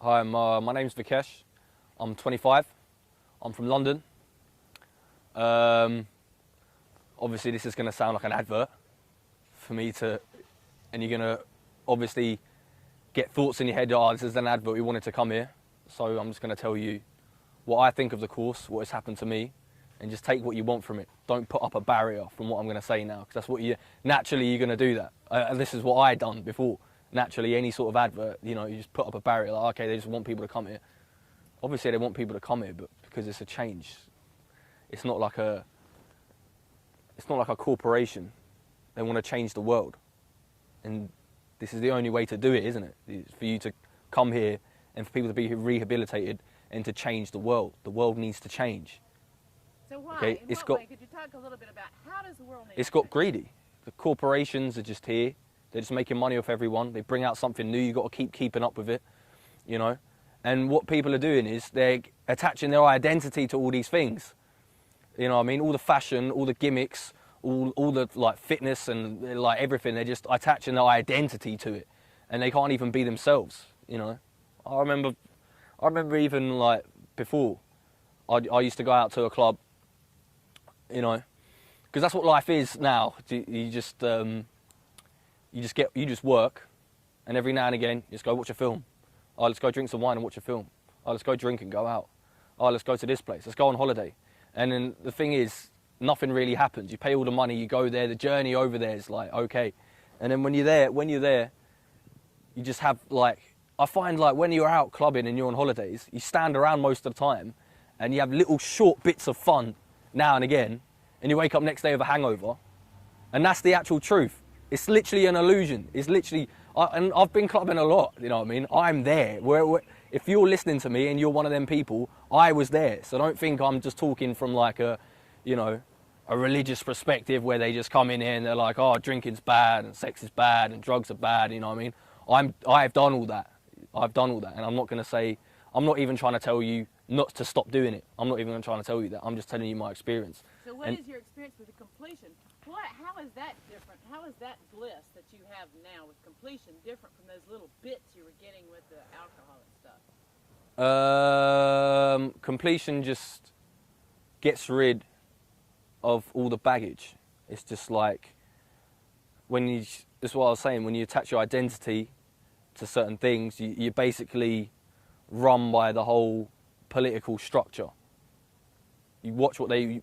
Hi, my name's Vikas. I'm 25. I'm from London. Obviously, this is going to sound like an advert for me to, and you're going to obviously get thoughts in your head, oh, this is an advert, we wanted to come here. So I'm just going to tell you what I think of the course, what has happened to me, and just take what you want from it. Don't put up a barrier from what I'm going to say now, because that's what naturally you're going to do that. And this is what I done before. Naturally, any sort of advert, you know, you just put up a barrier, like, okay, they just want people to come here. Obviously, they want people to come here, but because it's a change. It's not like a corporation. They want to change the world. And this is the only way to do it, isn't it? It's for you to come here and for people to be rehabilitated and to change the world. The world needs to change. So why? Okay? In what way? Could you talk a little bit about how does the world need to change? It's got greedy. The corporations are just here. They're just making money off everyone. They bring out something new. You've got to keep keeping up with it, you know? And what people are doing is they're attaching their identity to all these things. You know what I mean? All the fashion, all the gimmicks, all the like fitness and like everything. They're just attaching their identity to it, and they can't even be themselves. You know, I remember even like before, I used to go out to a club. You know, because that's what life is now. You just work, and every now and again you just go watch a film. Oh, let's go drink some wine and watch a film. Oh, let's go drink and go out. Oh, let's go to this place. Let's go on holiday. And then the thing is, nothing really happens. You pay all the money, you go there, the journey over there is like, okay. And then when you're there, you just have like, I find like when you're out clubbing and you're on holidays, you stand around most of the time and you have little short bits of fun now and again, and you wake up next day with a hangover. And that's the actual truth. It's literally an illusion. It's literally, and I've been clubbing a lot, you know what I mean? I'm there. If you're listening to me and you're one of them people, I was there. So don't think I'm just talking from like a, you know, a religious perspective where they just come in here and they're like, oh, drinking's bad and sex is bad and drugs are bad, you know what I mean? I've done all that. I've done all that. And I'm not going to say, I'm not even trying to tell you not to stop doing it. I'm not even trying to tell you that. I'm just telling you my experience. So what is your experience with the completion? How is that different? How is that bliss that you have now with completion different from those little bits you were getting with the alcohol and stuff? Completion just gets rid of all the baggage. It's just like that's what I was saying, when you attach your identity to certain things, you're basically run by the whole political structure. You watch what they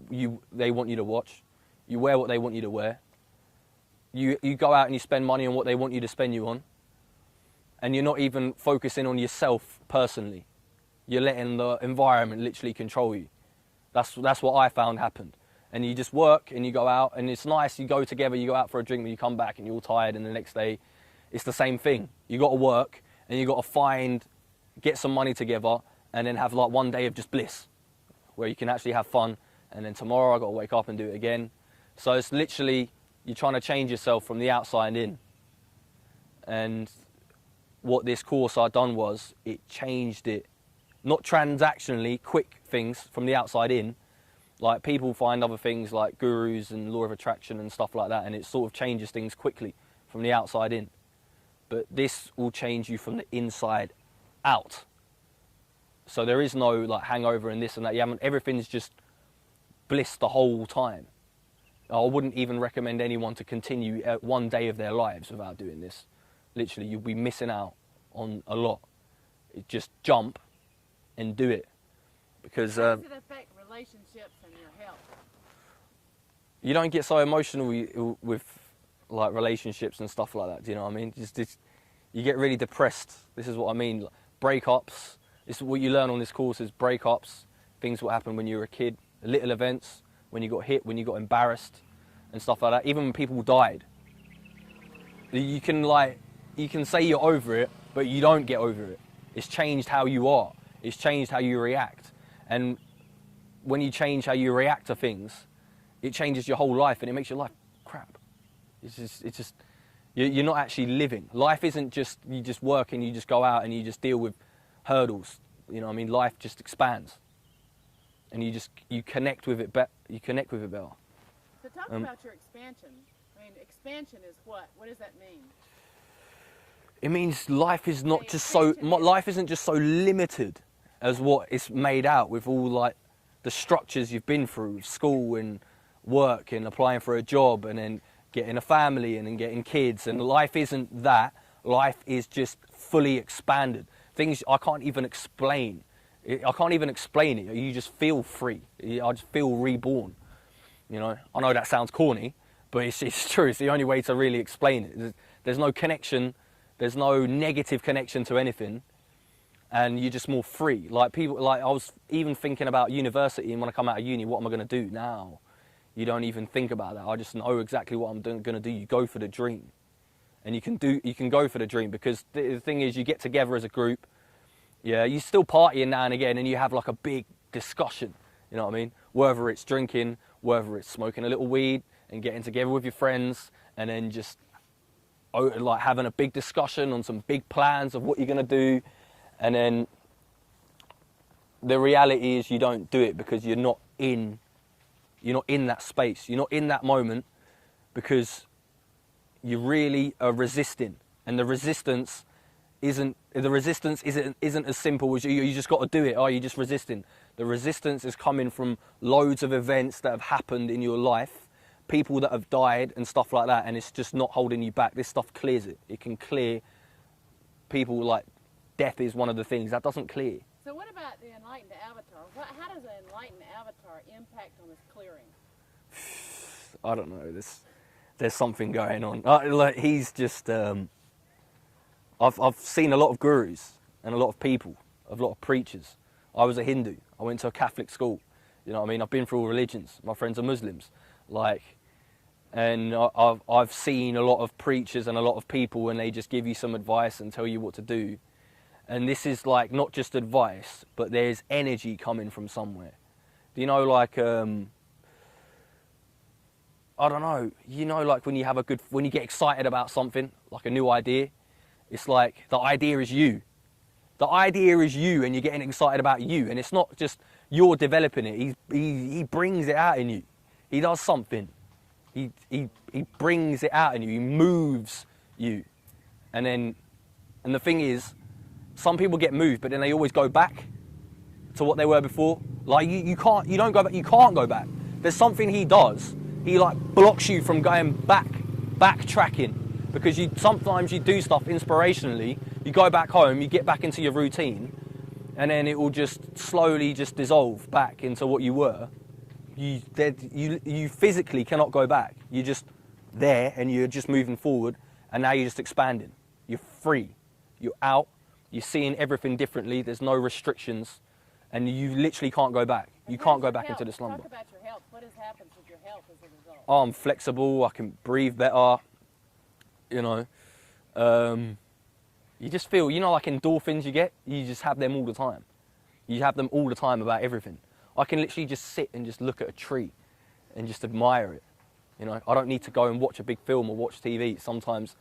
want you to watch. You wear what they want you to wear. You go out and you spend money on what they want you to spend you on. And you're not even focusing on yourself personally. You're letting the environment literally control you. That's what I found happened. And you just work and you go out, and it's nice, you go together, you go out for a drink, but you come back and you're all tired, and the next day it's the same thing. You got to work and you got to get some money together, and then have like one day of just bliss where you can actually have fun, and then tomorrow I got to wake up and do it again. So it's literally, you're trying to change yourself from the outside in. And what this course I done was, it changed it. Not transactionally, quick things from the outside in. Like people find other things like gurus and law of attraction and stuff like that, and it sort of changes things quickly from the outside in. But this will change you from the inside out. So there is no like hangover and this and that. Everything's just bliss the whole time. I wouldn't even recommend anyone to continue one day of their lives without doing this. Literally, you'll be missing out on a lot. Just jump and do it. Because how does it affect relationships and your health? You don't get so emotional with like relationships and stuff like that. Do you know what I mean? You get really depressed. This is what I mean. Breakups. This is what you learn on this course, is breakups, things that happen when you were a kid, little events, when you got hit, when you got embarrassed and stuff like that. Even when people died. You can say you're over it, but you don't get over it. It's changed how you are. It's changed how you react. And when you change how you react to things, it changes your whole life, and it makes your life crap. It's just you're not actually living. Life isn't just, you just work and you just go out and you just deal with hurdles. You know what I mean? Life just expands. And you connect with it better. You connect with it better. So talk about your expansion. I mean, expansion is what? What does that mean? It means life is not just so, life isn't just so limited as what it's made out with all like the structures you've been through with school and work and applying for a job and then getting a family and then getting kids. And life isn't that. Life is just fully expanded. Things I can't even explain. I can't even explain it. You just feel free. I just feel reborn. You know, I know that sounds corny, but it's true. It's the only way to really explain it. There's no connection. There's no negative connection to anything. And you're just more free. Like people, like I was even thinking about university, and when I come out of uni, what am I going to do now? You don't even think about that. I just know exactly what I'm going to do. You go for the dream, and you can go for the dream, because the thing is, you get together as a group. Yeah, you still partying now and again, and you have like a big discussion. You know what I mean? Whether it's drinking, whether it's smoking a little weed and getting together with your friends, and then just like having a big discussion on some big plans of what you're going to do. And then the reality is you don't do it because you're not in that space. You're not in that moment because you really are resisting. And the resistance isn't as simple as you just got to do it. Oh, you're just resisting. The resistance is coming from loads of events that have happened in your life, people that have died and stuff like that, and it's just not holding you back. This stuff clears it. It can clear people. Like death is one of the things that doesn't clear. So what about the enlightened avatar? How does the enlightened avatar impact on this clearing? I don't know. There's something going on. Like he's just. I've seen a lot of gurus and a lot of people, a lot of preachers. I was a Hindu. I went to a Catholic school. You know what I mean? I've been through all religions. My friends are Muslims. And I've seen a lot of preachers and a lot of people, and they just give you some advice and tell you what to do. And this is like not just advice, but there's energy coming from somewhere. Do you know, like, I don't know, you know, like when you get excited about something, like a new idea, it's like the idea is you. The idea is you, and you're getting excited about you. And it's not just you're developing it. He brings it out in you. He does something. He brings it out in you. He moves you. And the thing is, some people get moved, but then they always go back to what they were before. Like you don't go back. You can't go back. There's something he does. He like blocks you from going backtracking, because sometimes you do stuff inspirationally. You go back home, you get back into your routine, and then it will just slowly just dissolve back into what you were. You physically cannot go back. You're just there, and you're just moving forward, and now you're just expanding. You're free. You're out. You're seeing everything differently. There's no restrictions, and you literally can't go back. You can't go back into the slumber. Talk about your health. What has happened with your health as a result? Oh, I'm flexible. I can breathe better. You know, you just feel, you know, like endorphins you get. You just have them all the time. You have them all the time about everything. I can literally just sit and just look at a tree and just admire it. You know, I don't need to go and watch a big film or watch TV. Sometimes,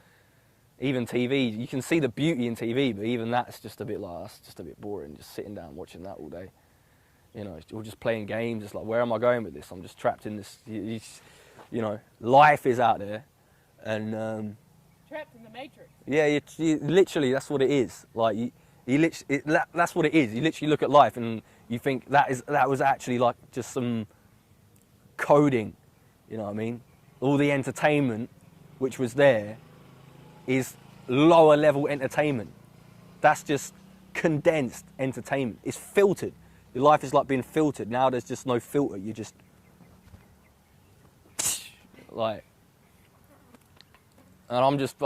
even TV, you can see the beauty in TV, but even that's just a bit like, that's just a bit boring, just sitting down watching that all day. You know, or just playing games. It's like, where am I going with this? I'm just trapped in this, you know, life is out there. And trapped in the matrix. Yeah, you literally, that's what it is. Like, that's what it is. You literally look at life and you think that was actually like just some coding, you know what I mean? All the entertainment which was there is lower level entertainment. That's just condensed entertainment. It's filtered. Your life is like being filtered. Now there's just no filter. You just like, and I'm just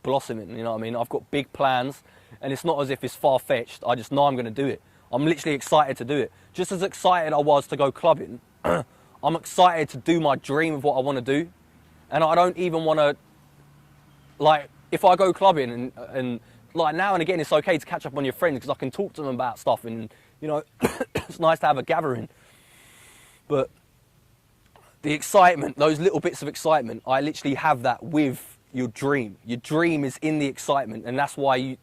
blossoming, you know what I mean? I've got big plans, and it's not as if it's far-fetched. I just know I'm going to do it. I'm literally excited to do it. Just as excited I was to go clubbing, I'm excited to do my dream of what I want to do. And I don't even want to, like, if I go clubbing and like now and again, it's okay to catch up on your friends because I can talk to them about stuff, and, you know, it's nice to have a gathering. But the excitement, those little bits of excitement, I literally have that with your dream. Your dream is in the excitement, and that's why you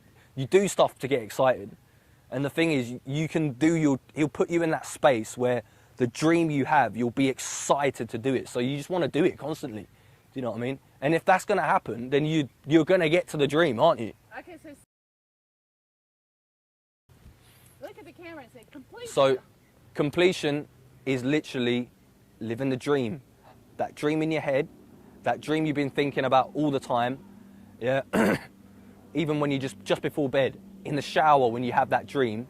do stuff to get excited. And the thing is, you can do he'll put you in that space where the dream you have, you'll be excited to do it. So you just want to do it constantly. Do you know what I mean? And if that's going to happen, then you're going to get to the dream, aren't you? Okay, so look at the camera and say completion. So completion is literally living the dream. That dream in your head, that dream you've been thinking about all the time. Yeah. Even when you just before bed, in the shower, when you have that dream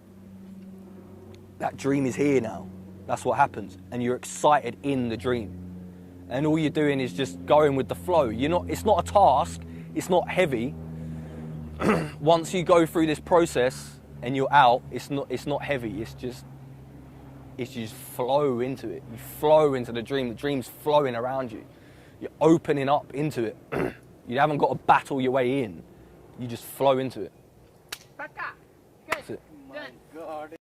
is here now. That's what happens. And you're excited in the dream. And all you're doing is just going with the flow. It's not a task, it's not heavy. Once you go through this process and you're out, it's not heavy, you just flow into it. You flow into the dream's flowing around you. You're opening up into it. You haven't got to battle your way in. You just flow into it. Good. That's it. Done. God.